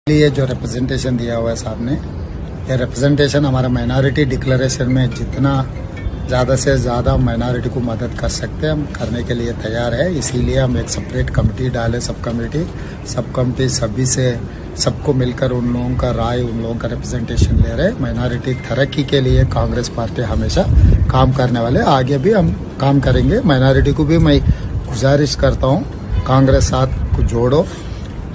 लिए जो रिप्रेजेंटेशन दिया हुआ है साहब ने, ये रिप्रेजेंटेशन हमारा माइनॉरिटी डिक्लेरेशन में जितना ज़्यादा से ज़्यादा माइनॉरिटी को मदद कर सकते हैं हम करने के लिए तैयार है। इसीलिए हम एक सेपरेट कमेटी डाले, सब कमेटी सभी से सबको मिलकर उन लोगों का राय, उन लोगों का रिप्रेजेंटेशन ले रहे हैं। माइनॉरिटी तरक्की के लिए कांग्रेस पार्टी हमेशा काम करने वाले, आगे भी हम काम करेंगे। माइनॉरिटी को भी मैं गुजारिश करता हूँ, कांग्रेस साथ को जोड़ो,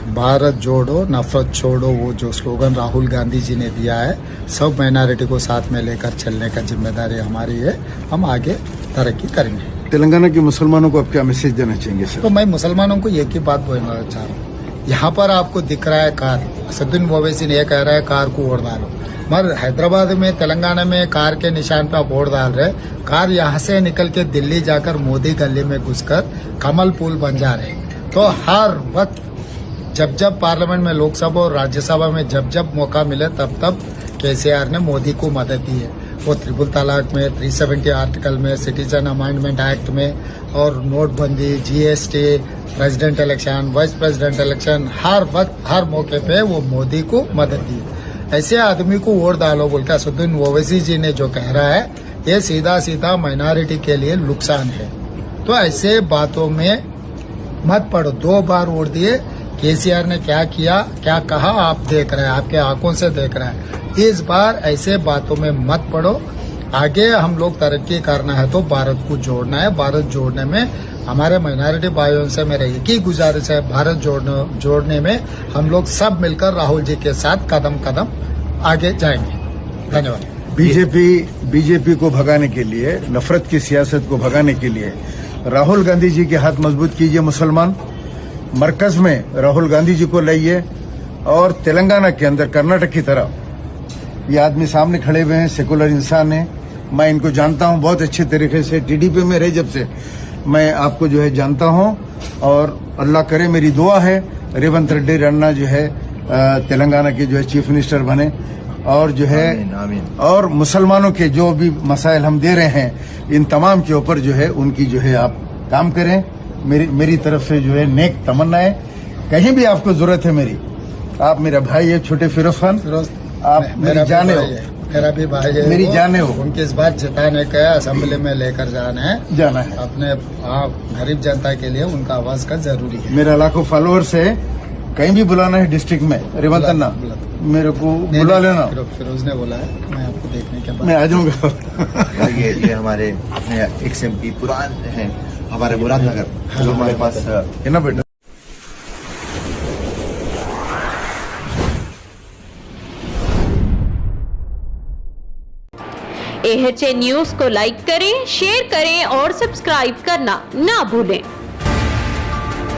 भारत जोड़ो नफरत छोड़ो, वो जो स्लोगन राहुल गांधी जी ने दिया है, सब माइनॉरिटी को साथ में लेकर चलने का जिम्मेदारी हमारी है। हम आगे तरक्की करेंगे। तेलंगाना के मुसलमानों को आप क्या मैसेज देना चाहेंगे सर? तो मैं मुसलमानों को एक ही बात बोलना चाह रहा हूँ, यहाँ पर आपको दिख रहा है कार, असदुद्दीन ओवैसी ने यह कह रहा है कार को वोट डालो, मगर हैदराबाद में, तेलंगाना में कार के निशान पे आप वोट डाल रहे, कार यहाँ से निकल के दिल्ली जाकर मोदी गली में घुसकर कमल पुल बन जा रहे। तो हर वक्त जब पार्लियामेंट में, लोकसभा और राज्यसभा में जब मौका मिले तब केसीआर ने मोदी को मदद दी है। वो ट्रिपल तलाक में, 370 आर्टिकल में, सिटीजन अमेंडमेंट एक्ट में, और नोटबंदी, GST, president election, vice president election, हर वक्त हर मौके पे वो मोदी को मदद दी है। ऐसे आदमी को वोट डालो बोल के असदुद्दीन ओवैसी जी ने जो कह रहा है, ये सीधा माइनॉरिटी के लिए नुकसान है। तो ऐसे बातों में मत पड़ो। 2 बार वोट दिए, केसीआर ने क्या किया, क्या कहा, आप देख रहे हैं, आपके आंखों से देख रहे हैं। इस बार ऐसे बातों में मत पड़ो। आगे हम लोग तरक्की करना है तो भारत को जोड़ना है। भारत जोड़ने में हमारे माइनॉरिटी भाइयों से मेरा एक ही गुजारिश है, भारत जोड़ने में हम लोग सब मिलकर राहुल जी के साथ कदम आगे जाएंगे। धन्यवाद। बीजेपी को भगाने के लिए, नफरत की सियासत को भगाने के लिए राहुल गांधी जी के हाथ मजबूत कीजिए। मुसलमान मरकज में राहुल गांधी जी को लाइए, और तेलंगाना के अंदर कर्नाटक की तरह ये आदमी सामने खड़े हुए हैं, सेकुलर इंसान है। मैं इनको जानता हूं बहुत अच्छे तरीके से, टीडीपी में रहे जब से मैं आपको जो है जानता हूं, और अल्लाह करे, मेरी दुआ है रेवंत रेड्डी रन्ना जो है तेलंगाना के जो है चीफ मिनिस्टर बने, और जो है आमीन। और मुसलमानों के जो भी मसाइल हम दे रहे हैं, इन तमाम के ऊपर जो है उनकी जो है आप काम करें। मेरी तरफ से जो है नेक तमन्ना है। कहीं भी आपको जरूरत है मेरी, आप मेरा भाई है छोटे फिरोज खान, आप मेरी जाने हो, मेरा भी भाई है, मेरी जाने हो। उनके इस बार जिताने का असेंबली में लेकर जाना है अपने गरीब जनता के लिए, उनका आवाज का जरूरी है। मेरा लाखों फॉलोअर्स है, कहीं भी बुलाना है डिस्ट्रिक्ट में, रेवंत अन्ना मेरे को बुला लेना। फिरोज ने बोला है, मैं आपको देखने के बाद मैं आ जाऊंगा। ये हमारे XMP पुरान है, हमारे मुरादनगर, जो हमारे पास है ना बेटा। AHA न्यूज को लाइक करें, शेयर करें और सब्सक्राइब करना ना भूलें।